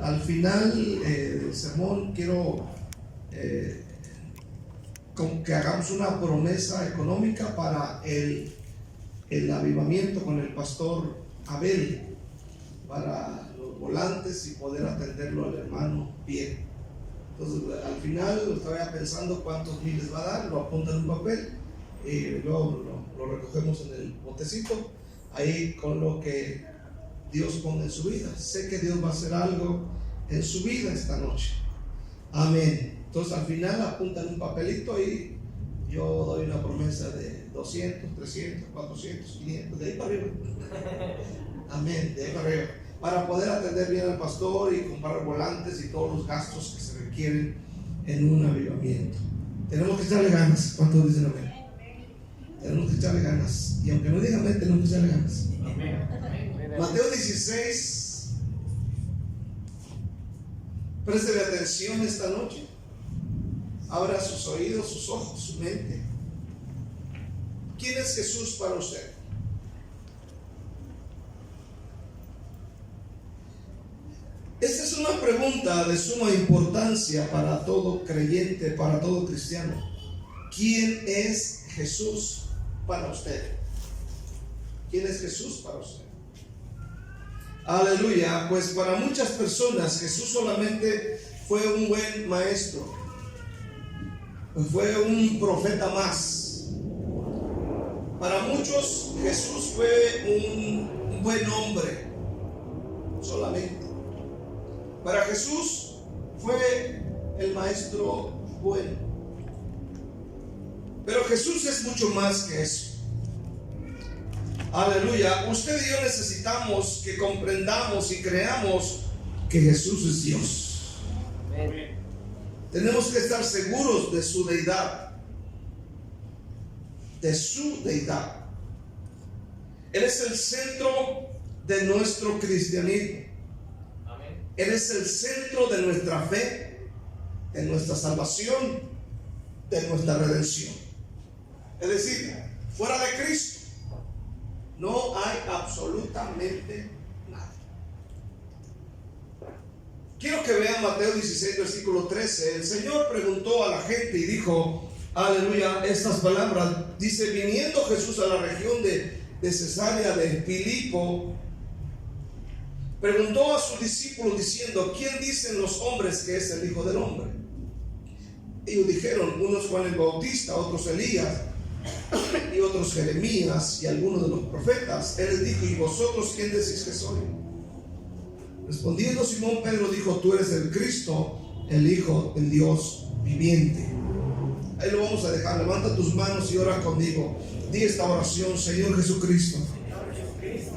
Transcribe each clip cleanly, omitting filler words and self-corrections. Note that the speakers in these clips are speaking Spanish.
al final del sermón quiero que hagamos una promesa económica para el avivamiento con el pastor Abel, para los volantes y poder atenderlo al hermano bien. Entonces al final estaba pensando cuántos miles va a dar, lo apunta en un papel y luego lo recogemos en el botecito, ahí con lo que Dios pone en su vida. Sé que Dios va a hacer algo en su vida esta noche. Amén. Entonces al final apuntan un papelito y yo doy una promesa de 200, 300, 400, 500, de ahí para arriba. Amén, de ahí para arriba. Para poder atender bien al pastor y comprar volantes y todos los gastos que se requieren en un avivamiento. Tenemos que echarle ganas. ¿Cuántos dicen amén? Tenemos que echarle ganas. Y aunque no digan amén, tenemos que echarle ganas. Amén. Mateo 16. Préstele atención esta noche. Abra sus oídos, sus ojos, su mente. ¿Quién es Jesús para usted? Esta es una pregunta de suma importancia para todo creyente, para todo cristiano. ¿Quién es Jesús para usted? ¿Quién es Jesús para usted? Aleluya. Pues para muchas personas Jesús solamente fue un buen maestro, fue un profeta más. Para muchos Jesús fue un buen hombre solamente. Para Jesús fue el maestro bueno. Pero Jesús es mucho más que eso. Aleluya. Usted y yo necesitamos que comprendamos y creamos que Jesús es Dios. Amén. Tenemos que estar seguros de su deidad. De su deidad. Él es el centro de nuestro cristianismo. Él es el centro de nuestra fe, de nuestra salvación, de nuestra redención. Es decir, fuera de Cristo no hay absolutamente nada. Quiero que vean Mateo 16, versículo 13. El Señor preguntó a la gente y dijo, aleluya, estas palabras. Dice, viniendo Jesús a la región de Cesarea de Filipo, preguntó a sus discípulos diciendo, ¿quién dicen los hombres que es el Hijo del Hombre? Ellos dijeron, unos Juan el Bautista, otros Elías, y otros Jeremías, y algunos de los profetas. Él les dijo, ¿y vosotros quién decís que soy? Respondiendo Simón Pedro dijo, tú eres el Cristo, el Hijo del Dios viviente. Ahí lo vamos a dejar. Levanta tus manos y ora conmigo. Di esta oración: Señor Jesucristo,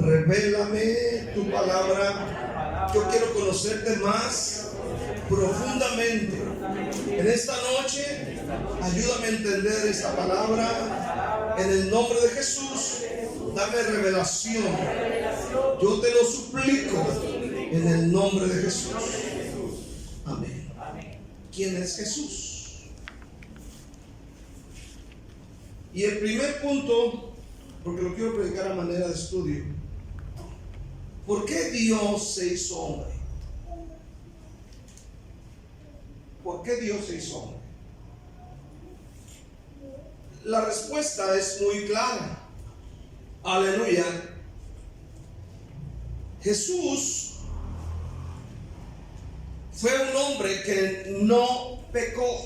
revélame tu palabra. Yo quiero conocerte más profundamente. En esta noche, ayúdame a entender esta palabra. En el nombre de Jesús, dame revelación. Yo te lo suplico en el nombre de Jesús. Amén. ¿Quién es Jesús? Y el primer punto, porque lo quiero predicar a manera de estudio: ¿por qué Dios se hizo hombre? ¿Por qué Dios se hizo hombre? La respuesta es muy clara. Aleluya. Jesús fue un hombre que no pecó,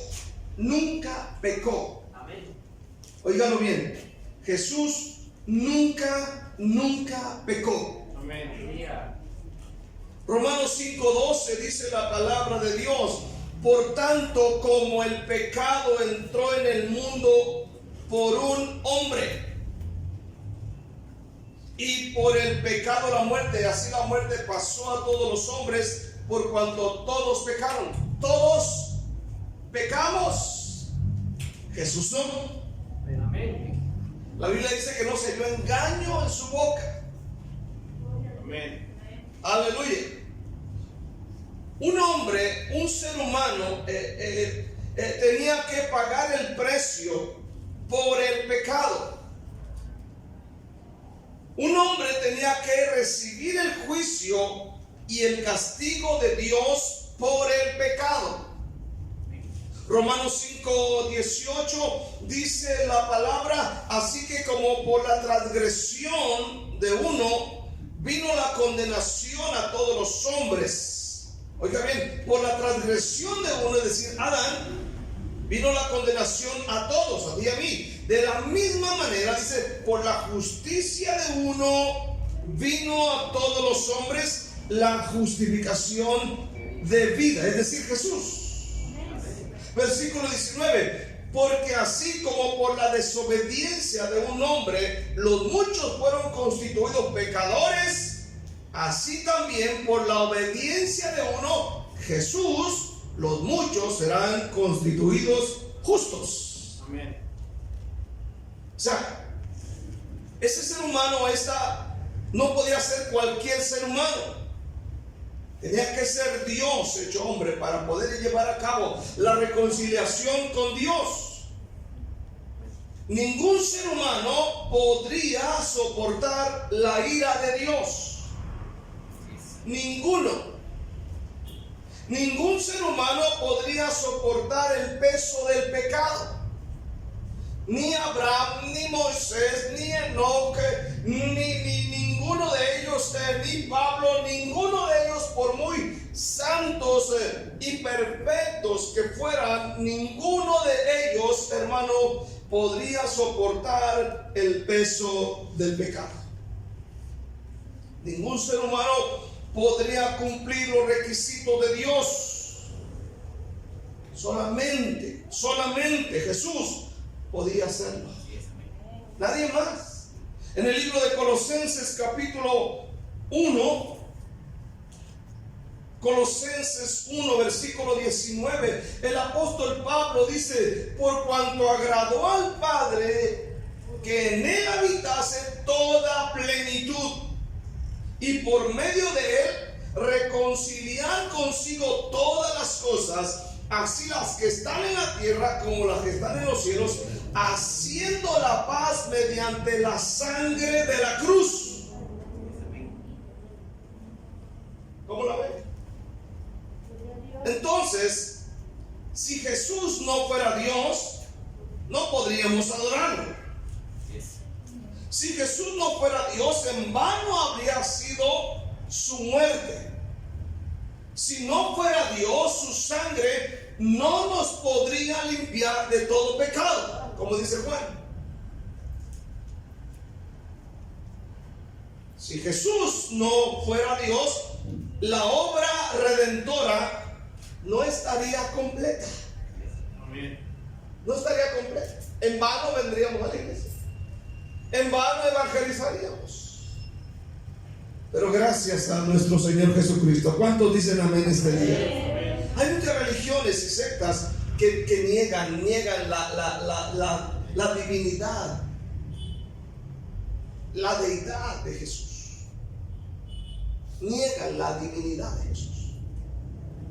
nunca pecó. Óigalo bien, Jesús nunca pecó. Amén. Romanos 5:12 dice la palabra de Dios: por tanto, como el pecado entró en el mundo por un hombre, y por el pecado la muerte, así la muerte pasó a todos los hombres, por cuanto todos pecaron. Todos pecamos. Jesús no. Amén. La Biblia dice que no se halló engaño en su boca. Amén. Aleluya. Un hombre, un ser humano, tenía que pagar el precio por el pecado. Un hombre tenía que recibir el juicio y el castigo de Dios por el pecado. Romanos 5:18 dice la palabra: así que como por la transgresión de uno vino la condenación a todos los hombres. Oiga bien, por la transgresión de uno, es decir, Adán, vino la condenación a todos, a ti y a mí. De la misma manera, dice, por la justicia de uno vino a todos los hombres la justificación de vida, es decir, Jesús. Versículo 19: porque así como por la desobediencia de un hombre los muchos fueron constituidos pecadores, así también por la obediencia de uno, Jesús, los muchos serán constituidos justos. Amén. O sea, ese ser humano, no podía ser cualquier ser humano. Tenía que ser Dios hecho hombre para poder llevar a cabo la reconciliación con Dios. Ningún ser humano podría soportar la ira de Dios. Ninguno. Ningún ser humano podría soportar el peso del pecado. Ni Abraham, ni Moisés, ni Enoc, ni ninguno de ellos, ni Pablo, ninguno de ellos, por muy santos y perfectos que fueran, ninguno de ellos, hermano, podría soportar el peso del pecado. Ningún ser humano podría cumplir los requisitos de Dios. Solamente Jesús podía hacerlo. Nadie más. En el libro de Colosenses capítulo 1, Colosenses 1 versículo 19, el apóstol Pablo dice: por cuanto agradó al Padre que en él habitase toda plenitud, y por medio de él reconciliar consigo todas las cosas, así las que están en la tierra como las que están en los cielos, haciendo la paz mediante la sangre de la cruz. ¿Cómo la ven? Entonces, si Jesús no fuera Dios, no podríamos adorarlo. Si Jesús no fuera Dios, en vano habría sido su muerte. Si no fuera Dios, su sangre no nos podría limpiar de todo pecado, como dice Juan. Si Jesús no fuera Dios, la obra redentora no estaría completa. No estaría completa. En vano vendríamos a la iglesia. En vano evangelizaríamos. Pero gracias a nuestro Señor Jesucristo. ¿Cuántos dicen amén este día? Hay muchas religiones y sectas que niegan la divinidad, la deidad de Jesús. Niegan la divinidad de Jesús.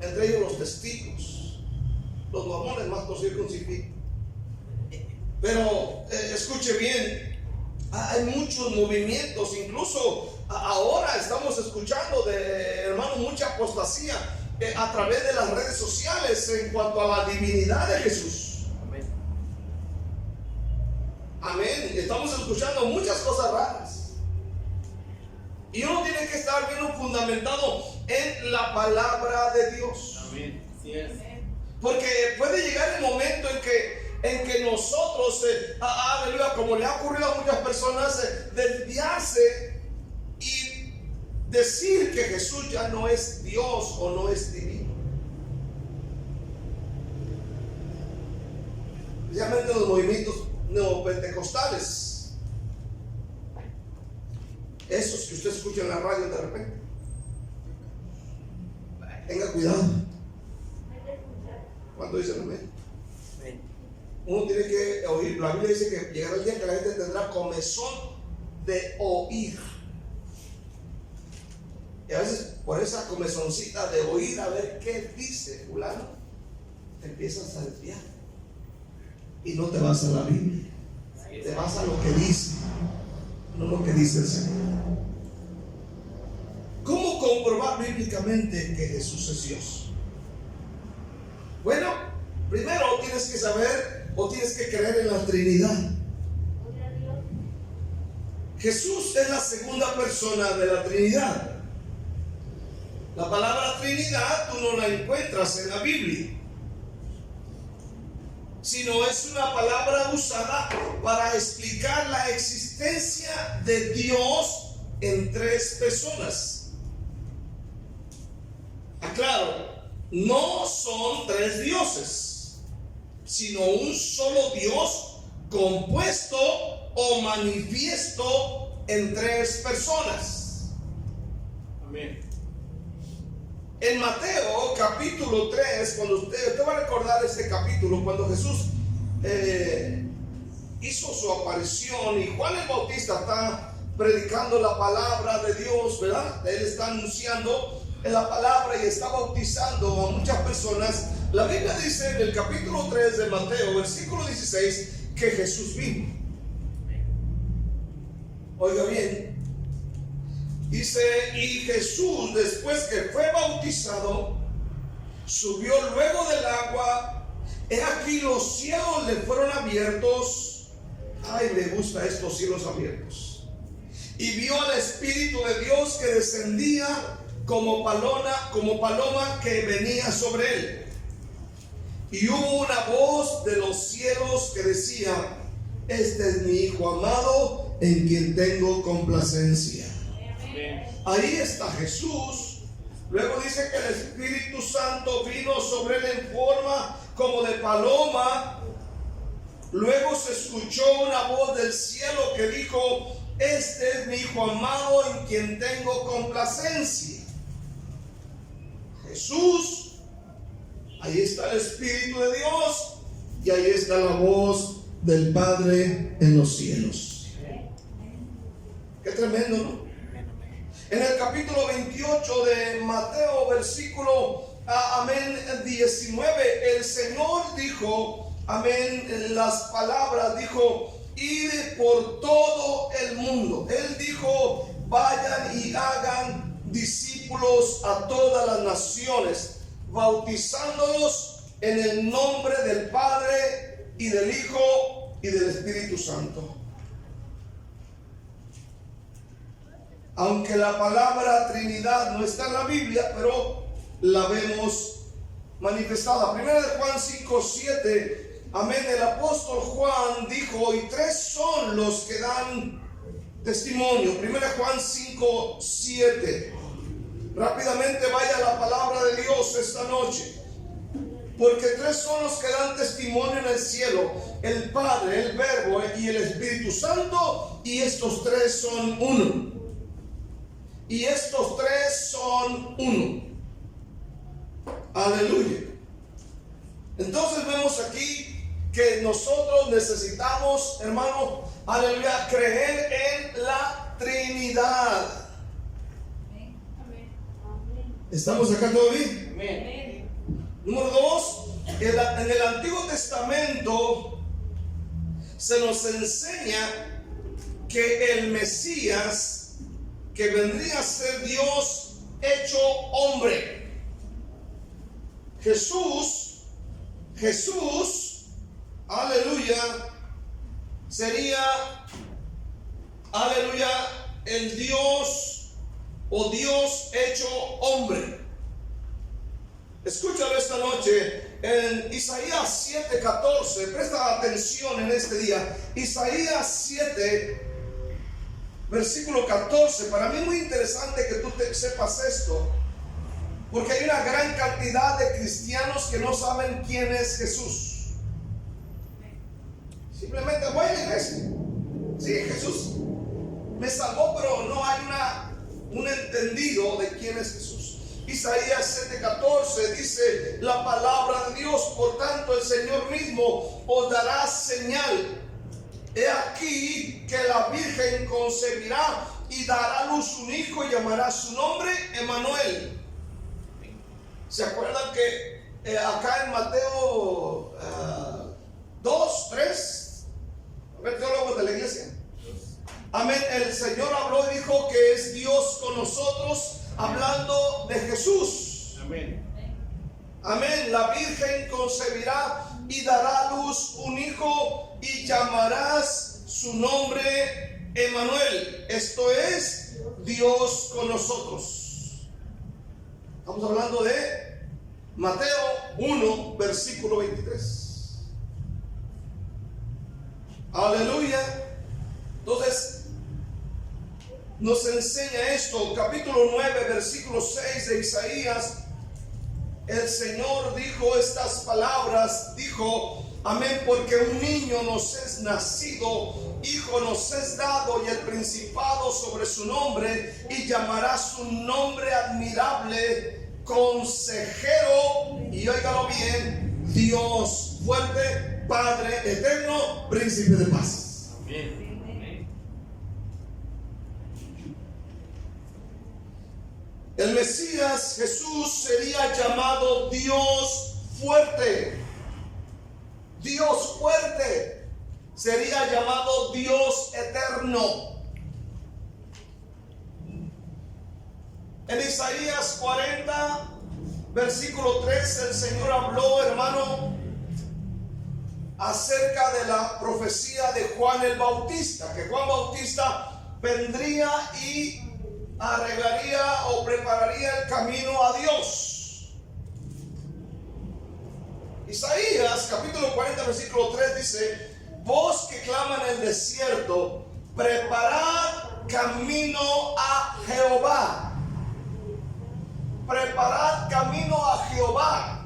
Entre ellos los testigos, los mormones más por circuncisos. Pero escuche bien, hay muchos movimientos, incluso ahora estamos escuchando de hermanos mucha apostasía a través de las redes sociales en cuanto a la divinidad de Jesús. Amén. Amén. Estamos escuchando muchas cosas raras. Y uno tiene que estar bien fundamentado en la palabra de Dios. Amén. Sí es. Porque puede llegar el momento en que nosotros, aleluya, como le ha ocurrido a muchas personas, desviarse y decir que Jesús ya no es Dios o no es divino. Especialmente los movimientos neopentecostales, esos que usted escucha en la radio de repente. Tenga cuidado. ¿Cuánto dicen amén? Uno tiene que oír. La Biblia dice que llegará el día que la gente tendrá comezón de oír. Y a veces por esa comezoncita de oír a ver qué dice fulano, te empiezas a desviar y no te vas a la Biblia, te vas a lo que dice, no lo que dice el Señor. ¿Cómo comprobar bíblicamente que Jesús es Dios? Bueno, primero tienes que saber o tienes que creer en la Trinidad. Jesús es la segunda persona de la Trinidad. La palabra Trinidad tú no la encuentras en la Biblia, sino es una palabra usada para explicar la existencia de Dios en tres personas. Aclaro, no son tres dioses, sino un solo Dios compuesto o manifiesto en tres personas. Amén. En Mateo capítulo 3, cuando usted va a recordar este capítulo, cuando Jesús hizo su aparición y Juan el Bautista está predicando la palabra de Dios, ¿verdad? Él está anunciando la palabra y está bautizando a muchas personas. La Biblia dice en el capítulo 3 de Mateo, versículo 16, que Jesús vino. Oiga bien, dice, y Jesús, después que fue bautizado, subió luego del agua. He aquí los cielos le fueron abiertos. Ay, me gusta estos cielos abiertos. Y vio al Espíritu de Dios que descendía como paloma que venía sobre él. Y hubo una voz de los cielos que decía: este es mi Hijo amado, en quien tengo complacencia. Ahí está Jesús. Luego dice que el Espíritu Santo vino sobre él en forma como de paloma. Luego se escuchó una voz del cielo que dijo: este es mi Hijo amado, en quien tengo complacencia. Jesús, ahí está el Espíritu de Dios y ahí está la voz del Padre en los cielos. Qué tremendo, ¿no? En el capítulo 28 de Mateo, versículo 19, el Señor dijo, amén, las palabras, dijo: id por todo el mundo. Él dijo: vayan y hagan discípulos a todas las naciones, bautizándolos en el nombre del Padre y del Hijo y del Espíritu Santo. Aunque la palabra Trinidad no está en la Biblia, pero la vemos manifestada. Primera de Juan 5:7, amén, el apóstol Juan dijo: y tres son los que dan testimonio. Primera de Juan 5:7. Rápidamente vaya a la palabra de Dios esta noche. Porque tres son los que dan testimonio en el cielo: el Padre, el Verbo y el Espíritu Santo. Y estos tres son uno. Y estos tres son uno. Aleluya. Entonces vemos aquí que nosotros necesitamos, hermano, aleluya, creer en la Trinidad. ¿Estamos acá todavía? Amén. Número 2, en el Antiguo Testamento se nos enseña que el Mesías, que vendría a ser Dios hecho hombre, Jesús, aleluya, sería, aleluya, el Dios o Dios hecho hombre. Escúchalo esta noche en Isaías 7:14. Presta atención en este día. Isaías 7, versículo 14. Para mí es muy interesante que tú sepas esto, porque hay una gran cantidad de cristianos que no saben quién es Jesús. Simplemente voy a la iglesia. Sí, Jesús me salvó, pero no hay un entendido de quién es Jesús. Isaías 7:14 dice la palabra de Dios: por tanto el Señor mismo os dará señal. He aquí que la Virgen concebirá y dará a luz un hijo y llamará su nombre Emmanuel. ¿Se acuerdan que acá en Mateo 2, 3? A ver, teólogos de la iglesia. Amén. El Señor habló y dijo que es Dios con nosotros. hablando de Jesús. Amén. Amén. La Virgen concebirá y dará a luz un hijo y llamarás su nombre Emmanuel. Esto es Dios con nosotros. Estamos hablando de Mateo 1, versículo 23. Aleluya. Entonces nos enseña esto, capítulo 9, versículo 6 de Isaías. El Señor dijo estas palabras, dijo, amén, porque un niño nos es nacido, hijo nos es dado, y el principado sobre su nombre, y llamará su nombre admirable, consejero, y óigalo bien, Dios fuerte, Padre eterno, príncipe de paz. Amén. El Mesías Jesús sería llamado Dios fuerte. Dios fuerte. Sería llamado Dios eterno. En Isaías 40, versículo 3, el Señor habló, hermano, acerca de la profecía de Juan el Bautista, que Juan Bautista vendría y arreglaría o prepararía el camino a Dios. Isaías capítulo 40 versículo 3 dice: voz que clama en el desierto, preparad camino a Jehová. Preparad camino a Jehová.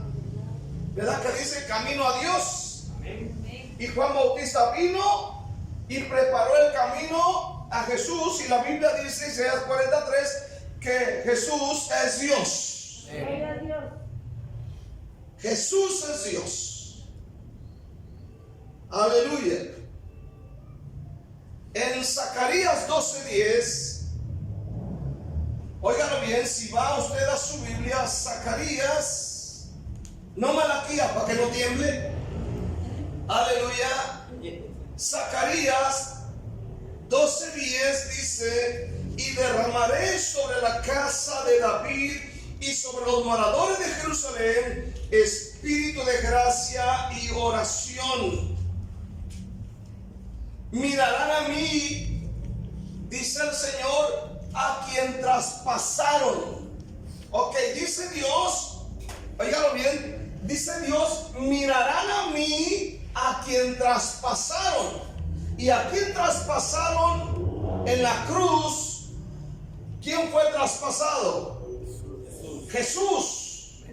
¿Verdad que dice camino a Dios? Amén. Y Juan Bautista vino y preparó el camino a Jesús, y la Biblia dice, Isaías 43, que Jesús es Dios. Jesús es Dios. Aleluya. En Zacarías 12:10, óigalo bien, si va usted a su Biblia, Zacarías, no Malaquías, para que no tiemble. Aleluya. Zacarías 12:10 dice: y derramaré sobre la casa de David y sobre los moradores de Jerusalén espíritu de gracia y oración. Mirarán a mí, dice el Señor, a quien traspasaron. Ok, dice Dios, óigalo bien, dice Dios, mirarán a mí a quien traspasaron. ¿Y a quién traspasaron en la cruz? ¿Quién fue traspasado? Jesús.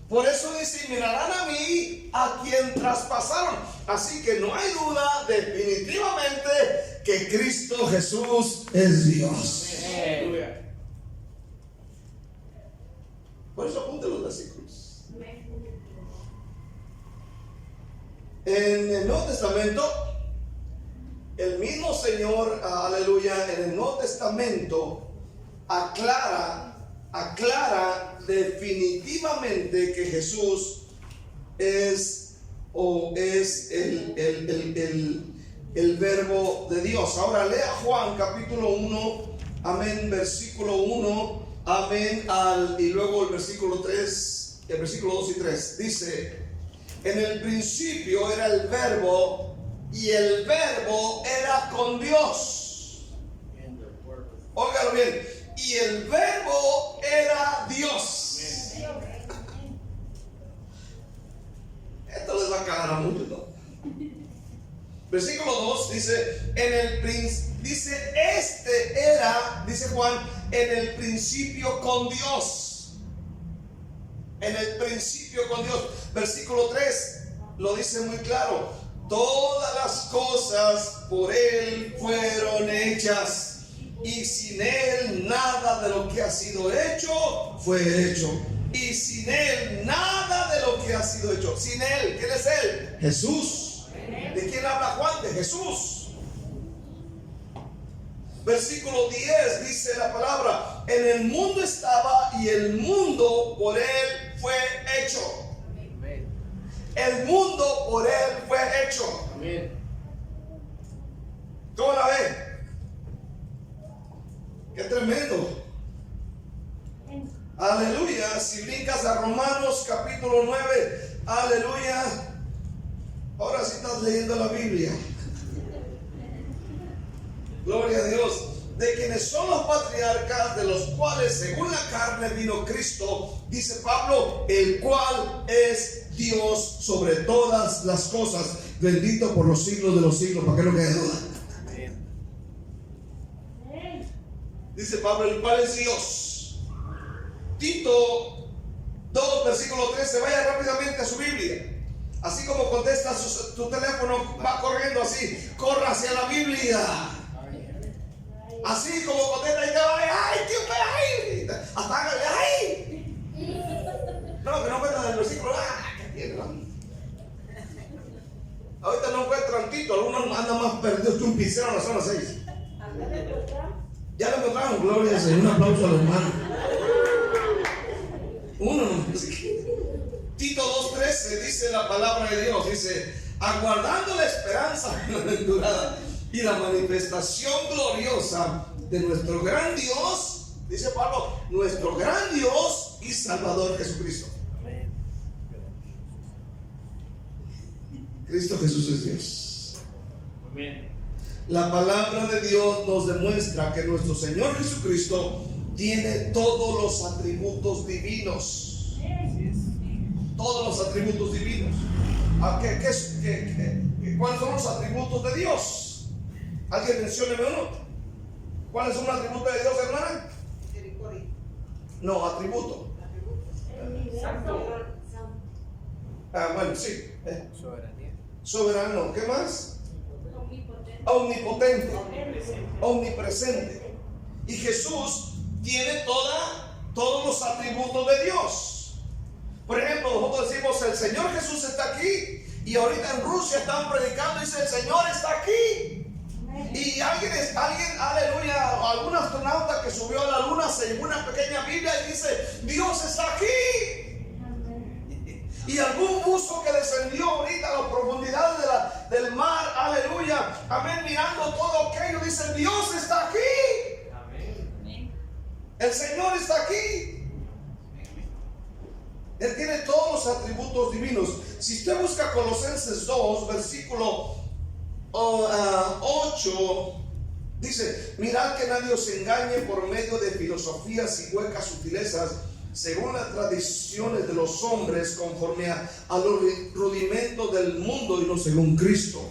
Por eso dice: mirarán a mí a quien traspasaron. Así que no hay duda definitivamente que Cristo Jesús es Dios. Por eso apunte los versículos. En el Nuevo Testamento, el mismo Señor, aleluya, en el Nuevo Testamento aclara definitivamente que Jesús es el verbo de Dios. Ahora lea Juan capítulo 1, amén, versículo 1, amén, y luego el versículo 3, el versículo 2 y 3. Dice: en el principio era el verbo, y el verbo era con Dios. Óigalo bien. Y el verbo era Dios. Esto les va a caer a muchos, ¿no? Versículo 2 dice: dice, este era, dice Juan, en el principio con Dios. En el principio con Dios. Versículo 3 lo dice muy claro: todas las cosas por Él fueron hechas, y sin Él nada de lo que ha sido hecho fue hecho. Y sin Él nada de lo que ha sido hecho. Sin Él, ¿quién es Él? Jesús. ¿De quién habla Juan? De Jesús. Versículo 10 dice la palabra: en el mundo estaba, y el mundo por Él fue hecho. El mundo por Él fue hecho. Amén. ¿Cómo la ve? Qué tremendo. Aleluya. Si brincas a Romanos capítulo 9, aleluya. Ahora sí estás leyendo la Biblia. Gloria a Dios. De quienes son los patriarcas, de los cuales según la carne vino Cristo, dice Pablo, el cual es Dios sobre todas las cosas, bendito por los siglos de los siglos. ¿Para qué no quede duda? Dice Pablo, el cual es Dios. Tito 2, versículo 13. Vaya rápidamente a su Biblia. Así como contesta tu teléfono, va corriendo así. Corra hacia la Biblia. Así como contesta y te va, ¡ay, tío, ay! Hasta hágale, ¡ay! No, que no encuentran el versículo. Ahorita no encuentran Tito. Algunos andan más perdidos que un pincel en la zona 6. Ya lo encontramos, gloria al Señor. Un aplauso a los hermanos. Uno no. Tito 2:13 dice la palabra de Dios. Dice, aguardando la esperanza bienaventurada y la manifestación gloriosa de nuestro gran Dios, dice Pablo, nuestro gran Dios y Salvador Jesucristo. Cristo Jesús es Dios. Amén. La palabra de Dios nos demuestra que nuestro Señor Jesucristo tiene todos los atributos divinos. Todos los atributos divinos. ¿Cuáles son los atributos de Dios? ¿Alguien mencióneme uno? ¿Cuáles son los atributos de Dios, hermana? No, atributo. Bueno, sí. Soberano. ¿Qué más? Omnipotente. Omnipresente. Y Jesús tiene todos los atributos de Dios. Por ejemplo, nosotros decimos, el Señor Jesús está aquí. Y ahorita en Rusia están predicando y dice, el Señor está aquí. Y alguien, aleluya, algún astronauta que subió a la luna se llevó una pequeña Biblia y dice, Dios está aquí. Y algún buzo que descendió ahorita a las profundidades del mar, aleluya, amén, mirando todo aquello, dice, Dios está aquí. Amén. El Señor está aquí. Él tiene todos los atributos divinos. Si usted busca Colosenses 2, versículo 8, dice, mirad que nadie os engañe por medio de filosofías y huecas sutilezas, según las tradiciones de los hombres, conforme a los rudimentos del mundo y no según Cristo.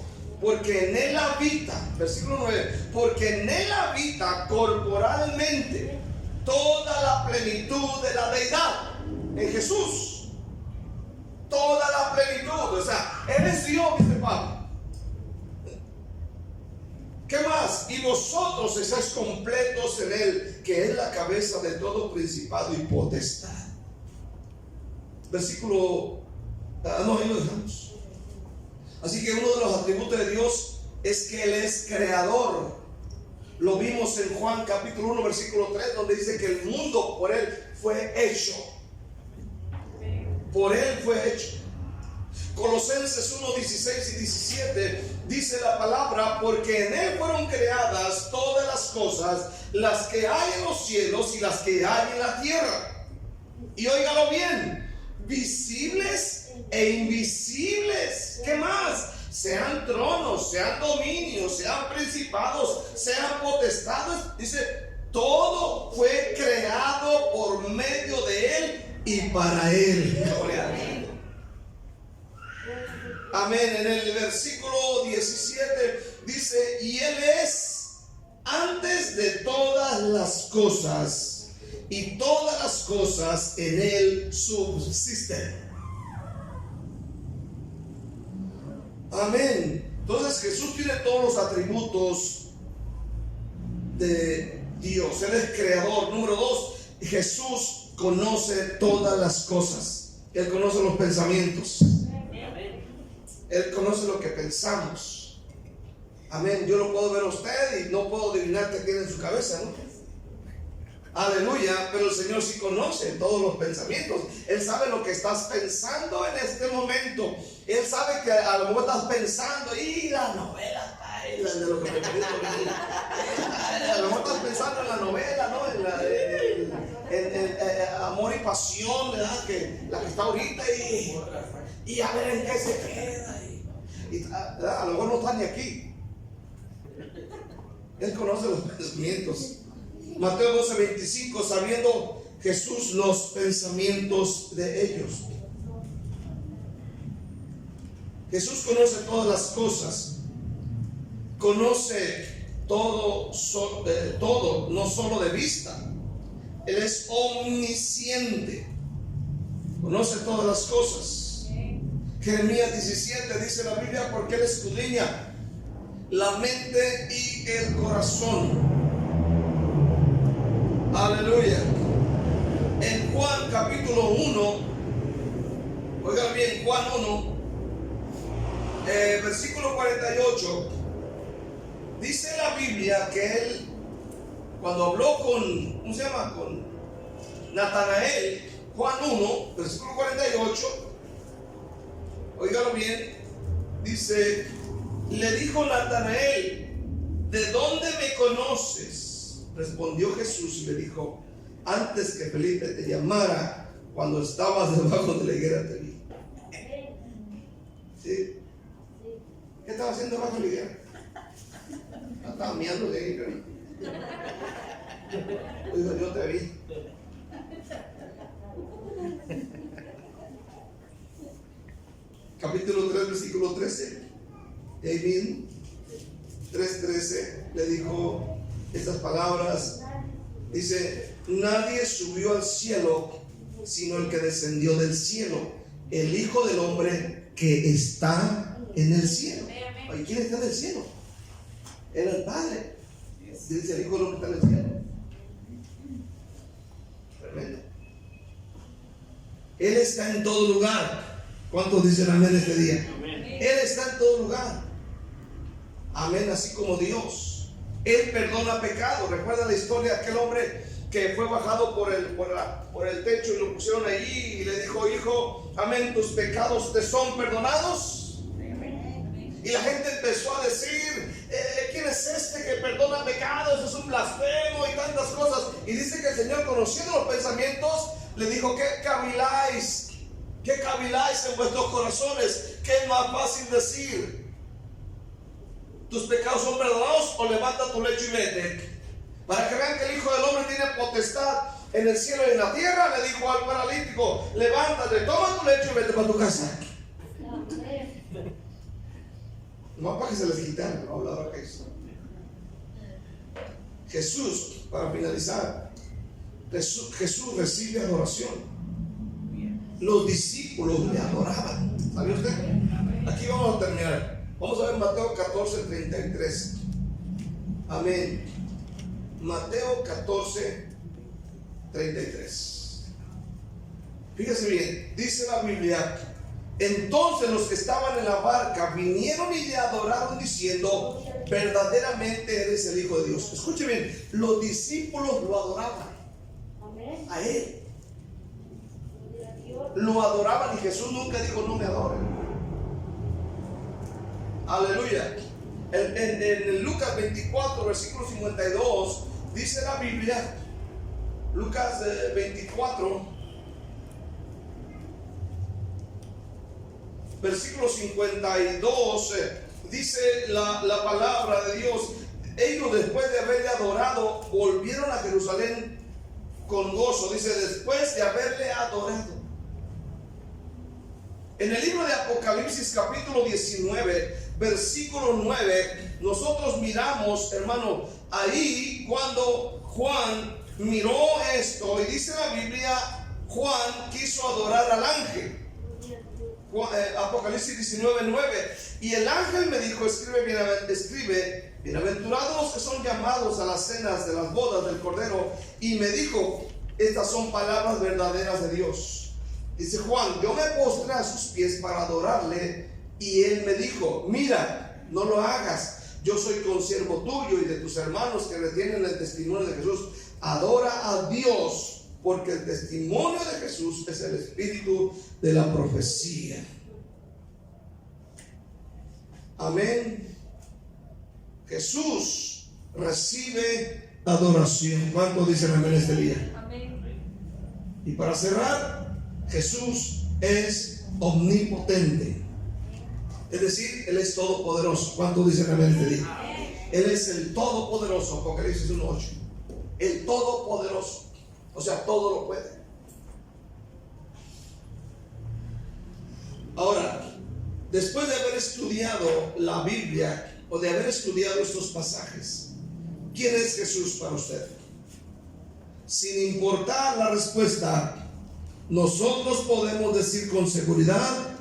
Porque en él habita, versículo 9, porque en él habita corporalmente toda la plenitud de la deidad. En Jesús, toda la plenitud. O sea, Él es Dios, dice Pablo. ¿Qué más? Y vosotros estáis completos en Él, que es la cabeza de todo principado y potestad. Versículo no, ahí lo dejamos. Así que uno de los atributos de Dios es que Él es creador. Lo vimos en Juan capítulo 1 versículo 3, donde dice que el mundo por Él fue hecho. Por Él fue hecho. Colosenses 1, 16 y 17 dice la palabra, porque en Él fueron creadas todas las cosas, las que hay en los cielos y las que hay en la tierra. Y óigalo bien, visibles e invisibles. ¿Qué más? Sean tronos, sean dominios, sean principados, sean potestades. Dice, todo fue creado por medio de Él y para Él. Amén. En el versículo 17 dice, y Él es antes de todas las cosas, y todas las cosas en Él subsisten. Amén. Entonces Jesús tiene todos los atributos de Dios. Él es creador. Número 2, Jesús conoce todas las cosas. Él conoce los pensamientos. Él conoce lo que pensamos. Amén. Yo lo puedo ver a usted y no puedo adivinar qué tiene en su cabeza, ¿no? Aleluya. Pero el Señor sí conoce todos los pensamientos. Él sabe lo que estás pensando en este momento. Él sabe que a lo mejor estás pensando, y la novela, ay, de lo que me a lo mejor estás pensando en la novela, ¿no? En Amor y pasión, ¿verdad? Que la que está ahorita y a ver en qué se queda. A lo mejor no está ni aquí. Él conoce los pensamientos. Mateo 12:25, sabiendo Jesús los pensamientos de ellos. Jesús conoce todas las cosas. Conoce todo, no solo de vista. Él es omnisciente. Conoce todas las cosas. Jeremías 17 dice la Biblia, porque Él escudriña la mente y el corazón. Aleluya. En Juan capítulo 1, oigan bien, Juan 1, versículo 48, dice la Biblia que Él, cuando habló con Natanael, Juan 1, versículo 48, óigalo bien, dice, le dijo Natanael, ¿de dónde me conoces? Respondió Jesús y le dijo, antes que Felipe te llamara, cuando estabas debajo de la higuera te vi. ¿Sí? ¿Qué estaba haciendo debajo de la higuera? Estaba mirando de ahí. Yo te vi. Capítulo 3, versículo 13. Y ahí mismo, 3:13, le dijo estas palabras. Dice, nadie subió al cielo sino el que descendió del cielo, el Hijo del Hombre que está en el cielo. ¿Y quién está en el cielo? Era el Padre. Dice, el Hijo del Hombre está en el cielo. Tremendo. Él está en todo lugar. ¿Cuántos dicen amén este día? Amén. Él está en todo lugar. Amén, así como Dios. Él perdona pecado. ¿Recuerda la historia de aquel hombre que fue bajado por el techo y lo pusieron allí y le dijo, hijo, amén, tus pecados te son perdonados? Amén. Y la gente empezó a decir, ¿quién es este que perdona pecados? Es un blasfemo y tantas cosas. Y dice que el Señor, conociendo los pensamientos, le dijo, ¿qué caviláis? ¿Qué caviláis en vuestros corazones? ¿Qué es más fácil decir? ¿Tus pecados son perdonados o levanta tu lecho y vete? Para que vean que el Hijo del Hombre tiene potestad en el cielo y en la tierra, le dijo al paralítico, levántate, toma tu lecho y vete para tu casa. No para que se les quitara, no hablaba que eso. Jesús, para finalizar, Jesús recibe adoración. Los discípulos le adoraban. ¿Sabe usted? Aquí vamos a terminar. Vamos a ver Mateo 14:33. Amén. Mateo 14:33. Fíjese bien, dice la Biblia, entonces los que estaban en la barca vinieron y le adoraron diciendo, verdaderamente eres el Hijo de Dios. Escuche bien, los discípulos lo adoraban a Él. Lo adoraban y Jesús nunca dijo, no me adoren. Aleluya. En Lucas 24, versículo 52, dice la Biblia, Lucas 24, versículo 52, dice la palabra de Dios, ellos después de haberle adorado, volvieron a Jerusalén con gozo. Dice, después de haberle adorado. En el libro de Apocalipsis capítulo 19, versículo 9, nosotros miramos, hermano, ahí cuando Juan miró esto, y dice la Biblia, Juan quiso adorar al ángel. Apocalipsis 19, 9, y el ángel me dijo, escribe, bienaventurados los que son llamados a las cenas de las bodas del Cordero, y me dijo, estas son palabras verdaderas de Dios. Dice Juan, yo me postré a sus pies para adorarle, y él me dijo, mira, no lo hagas, yo soy consiervo tuyo y de tus hermanos que retienen el testimonio de Jesús. Adora a Dios, porque el testimonio de Jesús es el espíritu de la profecía. Amén. Jesús recibe adoración. ¿Cuántos dicen amén este día? Amén. Y para cerrar, Jesús es omnipotente. Es decir, Él es todopoderoso. ¿Cuántos dicen amén este día? Él es el todopoderoso, Apocalipsis 1:8. El todopoderoso. O sea, todo lo puede. Ahora, después de haber estudiado la Biblia o de haber estudiado estos pasajes, ¿quién es Jesús para usted? Sin importar la respuesta, nosotros podemos decir con seguridad: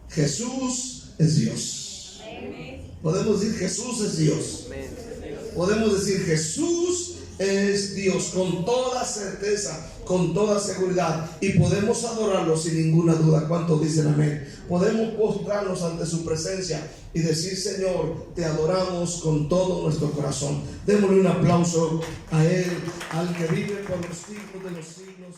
Jesús es Dios. Podemos decir: Jesús es Dios. Podemos decir: Jesús es Dios con toda certeza, con toda seguridad, y podemos adorarlo sin ninguna duda. ¿Cuántos dicen amén? Podemos postrarnos ante su presencia y decir: Señor, te adoramos con todo nuestro corazón. Démosle un aplauso a Él, al que vive por los siglos de los siglos.